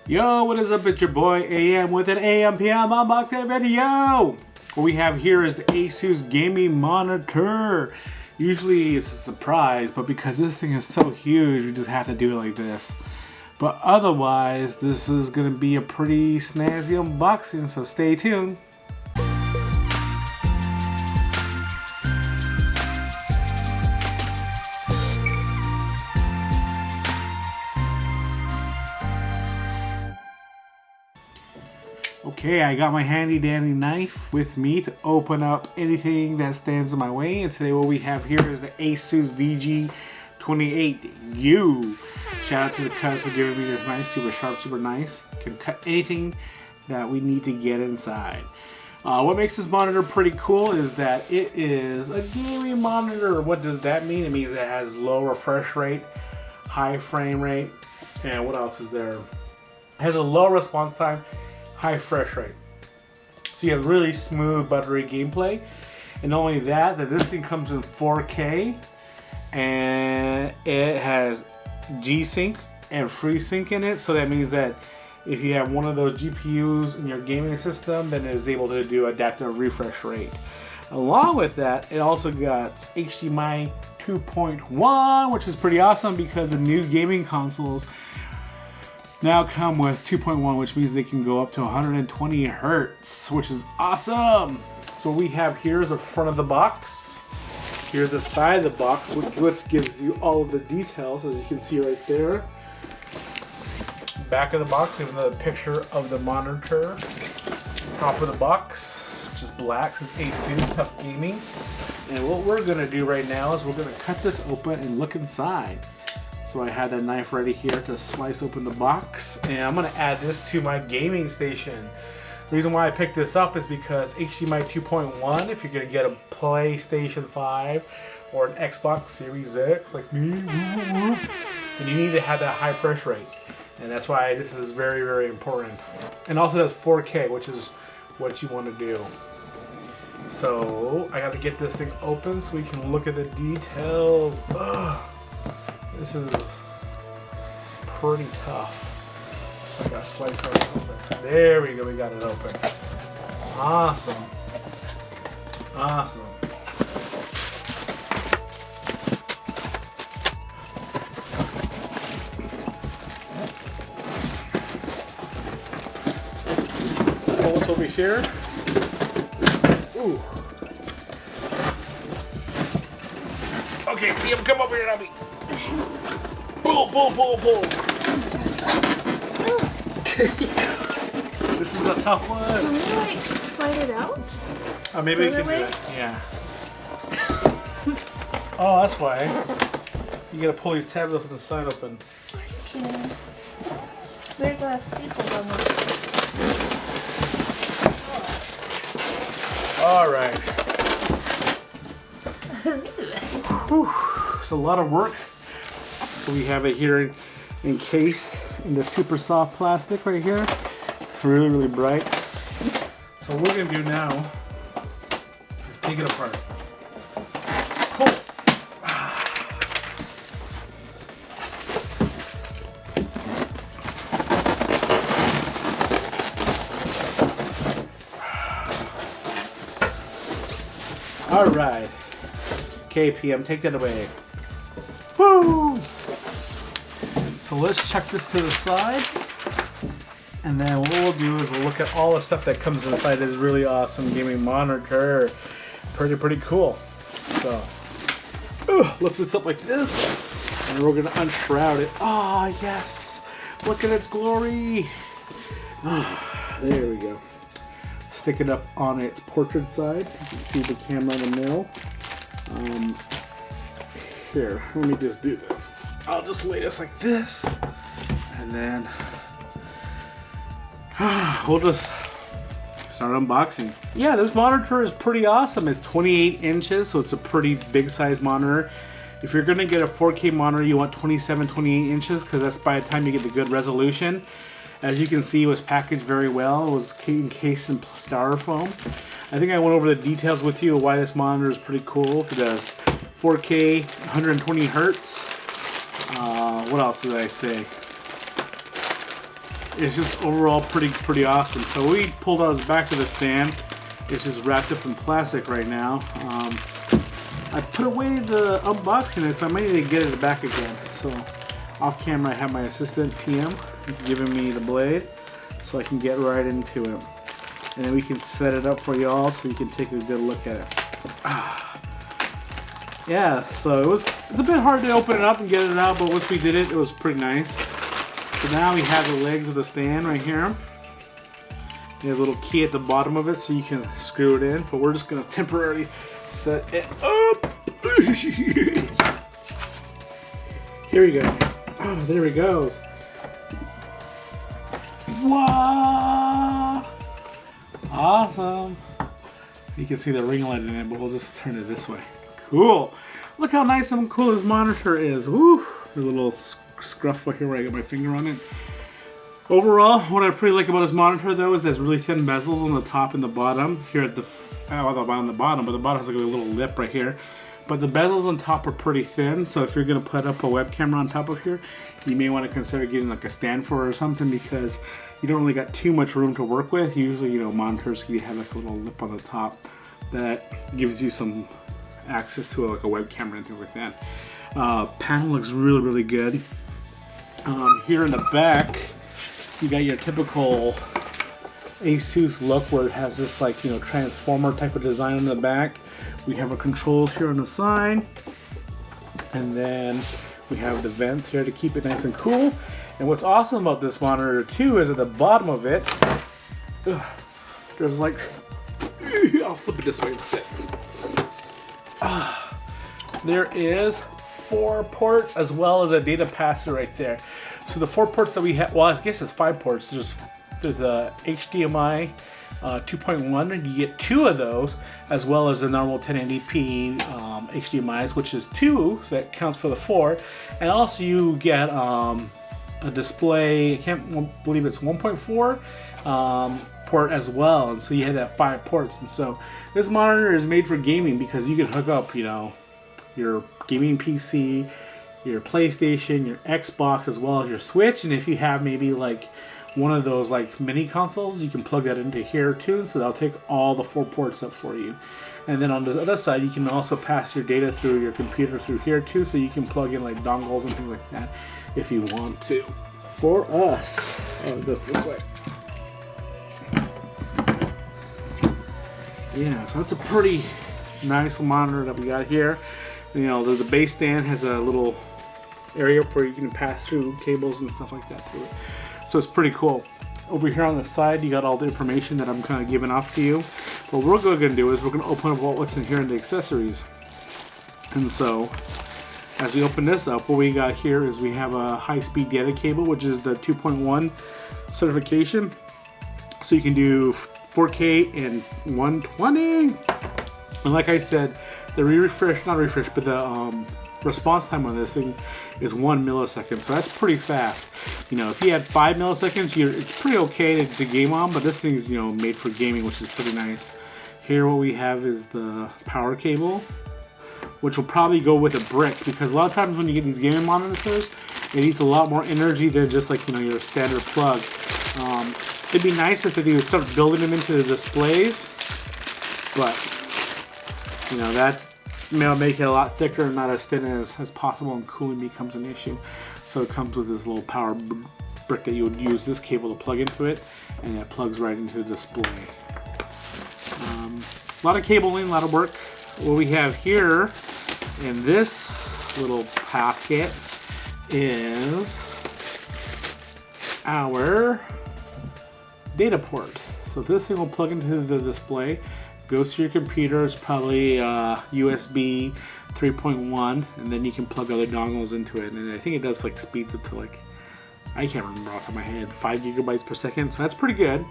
Yo, what is up? It's your boy AM with an AMPM unboxing video. What we have here is the ASUS gaming monitor. Usually it's a surprise, but because this thing is so huge, we just have to do it like this. But otherwise, this is going to be a pretty snazzy unboxing, so stay tuned. Okay, I got my handy dandy knife with me to open up anything that stands in my way. And today what we have here is the ASUS VG28U. Shout out to the cutters for giving me this knife, super sharp, super nice. Can cut anything that we need to get inside. What makes this monitor pretty cool is that it is a gaming monitor. What does that mean? It means it has low refresh rate, high frame rate, and what else is there? It has a low response time, high refresh rate. So you have really smooth, buttery gameplay. And not only that, this thing comes in 4K and it has G-Sync and FreeSync in it. So that means that if you have one of those GPUs in your gaming system, then it is able to do adaptive refresh rate. Along with that, it also got HDMI 2.1, which is pretty awesome because the new gaming consoles now come with 2.1, which means they can go up to 120 hertz, which is awesome. So what we have here is the front of the box. Here's the side of the box, which gives you all of the details, as you can see right there. Back of the box, we have another picture of the monitor. Top of the box, which is black, says ASUS TUF Gaming. And what we're gonna do right now is we're gonna cut this open and look inside. So I have that knife ready here to slice open the box, and I'm gonna add this to my gaming station. The reason why I picked this up is because HDMI 2.1, if you're gonna get a PlayStation 5 or an Xbox Series X like me, then you need to have that high refresh rate. And that's why this is very, very important. And also that's 4K, which is what you wanna do. So I gotta get this thing open so we can look at the details. Ugh. This is pretty tough. So I gotta slice it open. There we go, we got it open. Awesome. Awesome. Bolts over here. Ooh. Okay, Liam, come over here and help me. Pull, pull, pull, pull. This is a tough one. Can we like slide it out? Oh, maybe we can do that. Yeah. Oh, that's why. You gotta pull these tabs up and the side open. Yeah. There's a staple on this. All right. Whew. It's a lot of work. So we have it here encased in the super soft plastic right here. Really, really bright. So what we're gonna do now is take it apart. Cool. All right. KPM, take that away. Woo! So let's check this to the side, and then what we'll do is we'll look at all the stuff that comes inside this really awesome gaming monitor. Pretty cool. So lift this up like this, and we're gonna unshroud it. Ah, yes! Look at its glory. There we go. Stick it up on its portrait side. You can see the camera in the middle. Here, let me just do this. I'll just lay this like this, and then we'll just start unboxing. Yeah, this monitor is pretty awesome. It's 28 inches, so it's a pretty big size monitor. If you're gonna get a 4K monitor, you want 27, 28 inches, because that's by the time you get the good resolution. As you can see, it was packaged very well. It was encased in styrofoam. I think I went over the details with you of why this monitor is pretty cool. It does 4K, 120 hertz. What else did I say? it's just overall pretty awesome. So we pulled out the back of the stand. It's just wrapped up in plastic right now. I put away the unboxing, so I might need to get it back again. So off camera, I have my assistant PM giving me the blade, so I can get right into it, and then we can set it up for y'all so you can take a good look at it. Yeah, so it's a bit hard to open it up and get it out, but once we did it, it was pretty nice. So now we have the legs of the stand right here. You have a little key at the bottom of it so you can screw it in, but we're just gonna temporarily set it up. Here we go. Oh, there he goes. Wow! Awesome. You can see the ring light in it, but we'll just turn it this way. Cool. Look how nice and cool this monitor is. Woo! There's a little scruff right here where I got my finger on it. Overall, what I pretty like about this monitor though is there's really thin bezels on the top and the bottom. Here at the on the bottom, but the bottom has like a little lip right here. But the bezels on top are pretty thin, so if you're gonna put up a web camera on top of here, you may want to consider getting like a stand for it or something, because you don't really got too much room to work with. Usually, you know, monitors you have like a little lip on the top that gives you some access to like a web camera and things like that. Panel looks really good. Here in the back, you got your typical ASUS look where it has this like, you know, transformer type of design on the back. We have our controls here on the side, and then we have the vents here to keep it nice and cool. And what's awesome about this monitor too is at the bottom of it, there's like, I'll flip it this way instead. There is 4 ports as well as a data passer right there. So the 4 ports that we have, well, I guess it's 5 ports. There's a HDMI 2.1, you get 2 of those, as well as the normal 1080p HDMIs, which is 2, so that counts for the 4. And also you get a display, I can't believe it's 1.4 port as well, and so you had that 5 ports. And so this monitor is made for gaming because you can hook up, you know, your gaming PC, your PlayStation, your Xbox, as well as your Switch. And if you have maybe like one of those like mini consoles, you can plug that into here too, so that'll take all the 4 ports up for you. And then on the other side, you can also pass your data through your computer through here too, so you can plug in like dongles and things like that if you want to. For us, oh, it goes this way. Yeah, so that's a pretty nice monitor that we got here. You know, the base stand has a little area where you can pass through cables and stuff like that to it. So it's pretty cool. Over here on the side, you got all the information that I'm kind of giving off to you. What we're going to do is we're going to open up what's in here in the accessories. And so, as we open this up, what we got here is we have a high-speed data cable, which is the 2.1 certification. So you can do 4K and 120. And like I said, the response time on this thing is 1 millisecond, so that's pretty fast. You know, if you had 5 milliseconds, it's pretty okay to game on, but this thing's, you know, made for gaming, which is pretty nice. Here what we have is the power cable, which will probably go with a brick, because a lot of times when you get these gaming monitors, it needs a lot more energy than just like, you know, your standard plug. It'd be nice if they would start building them into the displays, but you know, that may make it a lot thicker and not as thin as possible, and cooling becomes an issue. So it comes with this little power brick that you would use this cable to plug into it, and it plugs right into the display. A lot of cabling, a lot of work. What we have here in this little packet is our data port. So this thing will plug into the display, goes to your computer. It's probably USB 3.1, and then you can plug other dongles into it. And I think it does like speeds it to like, I can't remember off the top of my head, 5 gigabytes per second. So that's pretty good.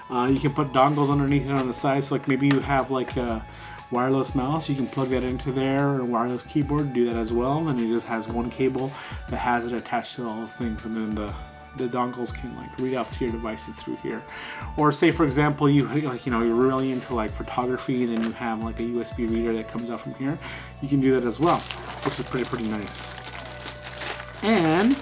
You can put dongles underneath it on the side. So like maybe you have like a wireless mouse, you can plug that into there, or a wireless keyboard, do that as well. And it just has one cable that has it attached to all those things, and then the dongles can like read out to your devices through here. Or say for example you're really into like photography, and then you have like a USB reader that comes out from here, you can do that as well, which is pretty nice. And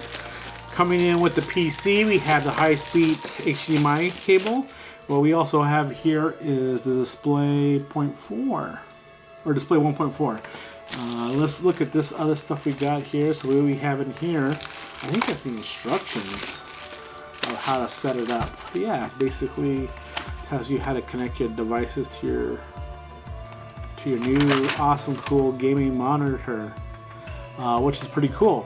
Coming in with the PC, we have the high-speed HDMI cable. What we also have here is the display 0.4, or display 1.4. Let's look at this other stuff we got here. So what we have in here, I think that's the instructions of how to set it up. Yeah, basically tells you how to connect your devices to your new awesome cool gaming monitor, which is pretty cool.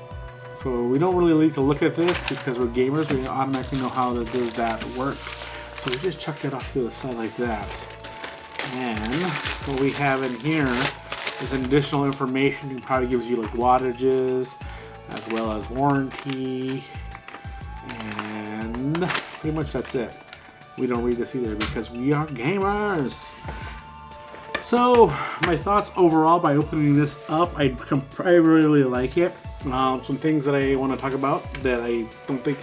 So we don't really need to look at this because we're gamers. We automatically know how does that work. So we just chuck it off to the side like that. And what we have in here is additional information. It probably gives you like wattages as well as warranty, and pretty much that's it. We don't read this either because we are gamers. So my thoughts overall by opening this up, I really like it. Some things that I want to talk about that I don't think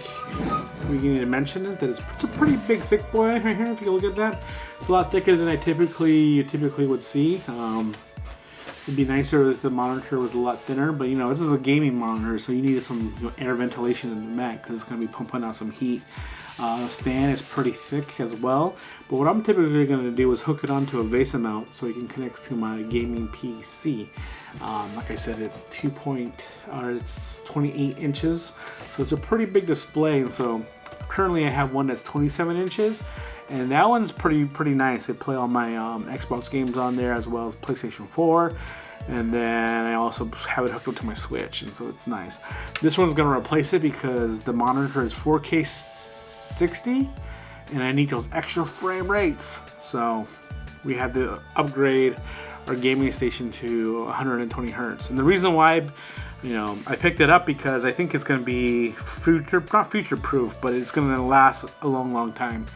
we need to mention is that it's a pretty big, thick boy right here. If you look at that, it's a lot thicker than I typically would see. It'd be nicer if the monitor was a lot thinner, but you know, this is a gaming monitor, so you need some air ventilation in the back because it's going to be pumping out some heat. The stand is pretty thick as well, but what I'm typically going to do is hook it onto a VESA mount so it can connect to my gaming PC. Like I said, it's 28 inches, so it's a pretty big display. And so currently I have one that's 27 inches, and that one's pretty nice. I play all my Xbox games on there as well as PlayStation 4, and then I also have it hooked up to my Switch, and so it's nice. This one's going to replace it because the monitor is 4K 60, and I need those extra frame rates. So we have to upgrade our gaming station to 120 hertz. And the reason why, I picked it up because I think it's going to be not future proof, but it's going to last a long time.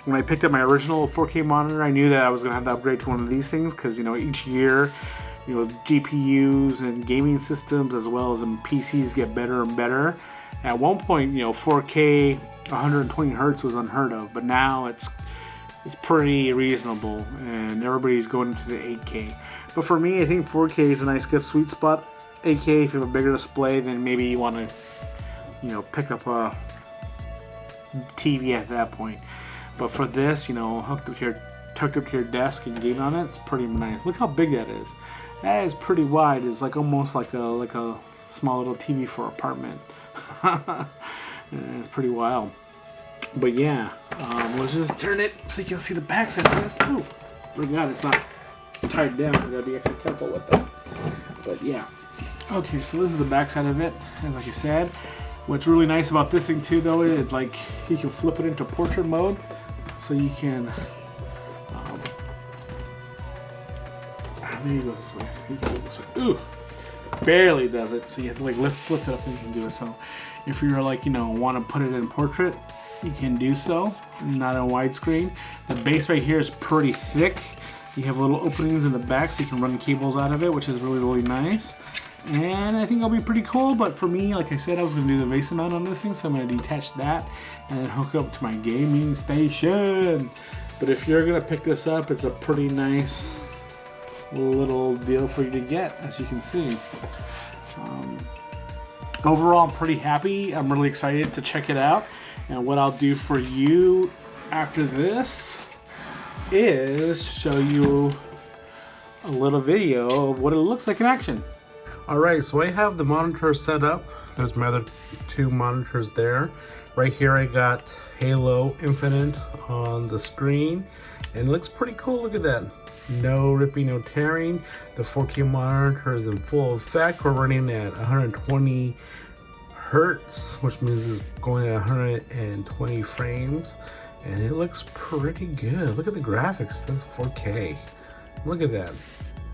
When I picked up my original 4K monitor, I knew that I was going to have to upgrade to one of these things because each year, GPUs and gaming systems as well as PCs get better and better. At one point, 4K 120 hertz was unheard of, but now it's pretty reasonable, and everybody's going to the 8K. But for me, I think 4K is a nice, good sweet spot. 8K, if you have a bigger display, then maybe you want to, pick up a TV at that point. But for this, hooked up to your desk and game on it, it's pretty nice. Look how big that is. That is pretty wide. It's like almost like a small little TV for an apartment. It's pretty wild. But yeah, let's just turn it so you can see the backside of this. Ooh, forgot it's not tied down, so I gotta be extra careful with that. But yeah. Okay, so this is the backside of it. And like I said, what's really nice about this thing too, though, is like you can flip it into portrait mode, so you can. Maybe it goes this way. Ooh, barely does it. So you have to like lift it up and you can do it. So if you're like want to put it in portrait, you can do so, not on widescreen. The base right here is pretty thick. You have little openings in the back so you can run cables out of it, which is really nice. And I think it'll be pretty cool, but for me, like I said, I was going to do the VESA mount on this thing, so I'm going to detach that and then hook up to my gaming station. But if you're going to pick this up, it's a pretty nice little deal for you to get, as you can see. Overall, I'm pretty happy. I'm really excited to check it out. And what I'll do for you after this is show you a little video of what it looks like in action. Alright, so I have the monitor set up. There's my other two monitors there. Right here I got Halo Infinite on the screen, and it looks pretty cool. Look at that. No ripping, no tearing. The 4K monitor is in full effect. We're running at 120 hertz, which means it's going at 120 frames, and it looks pretty good. Look at the graphics. That's 4K. Look at that.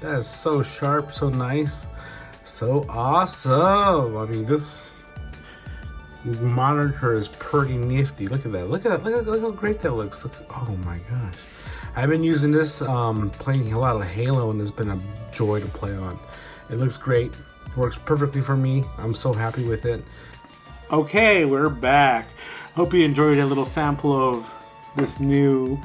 That is so sharp, so nice, so awesome. I mean, this monitor is pretty nifty. Look at that. Look at that. Look how great that looks. Look, oh my gosh. I've been using this playing a lot of Halo, and it's been a joy to play on. It looks great. It works perfectly for me. I'm so happy with it. Okay, we're back. Hope you enjoyed a little sample of this new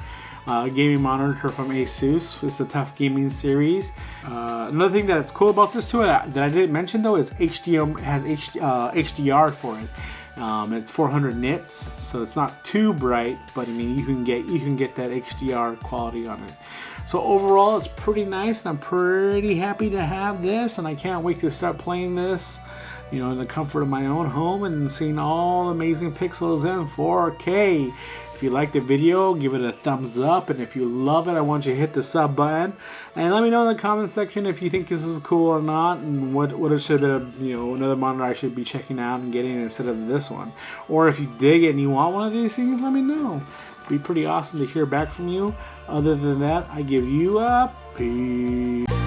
gaming monitor from ASUS. It's the TUF Gaming series. Another thing that's cool about this too that I didn't mention though is HDR has HDR for it. It's 400 nits, so it's not too bright, but I mean you can get that HDR quality on it. So overall, it's pretty nice, and I'm pretty happy to have this, and I can't wait to start playing this, you know, in the comfort of my own home and seeing all the amazing pixels in 4K. If you like the video, give it a thumbs up, and if you love it, I want you to hit the sub button, and let me know in the comment section if you think this is cool or not, and what it should have, you know, another monitor I should be checking out and getting instead of this one. Or if you dig it and you want one of these things, let me know. It'd be pretty awesome to hear back from you. Other than that, I give you a peace.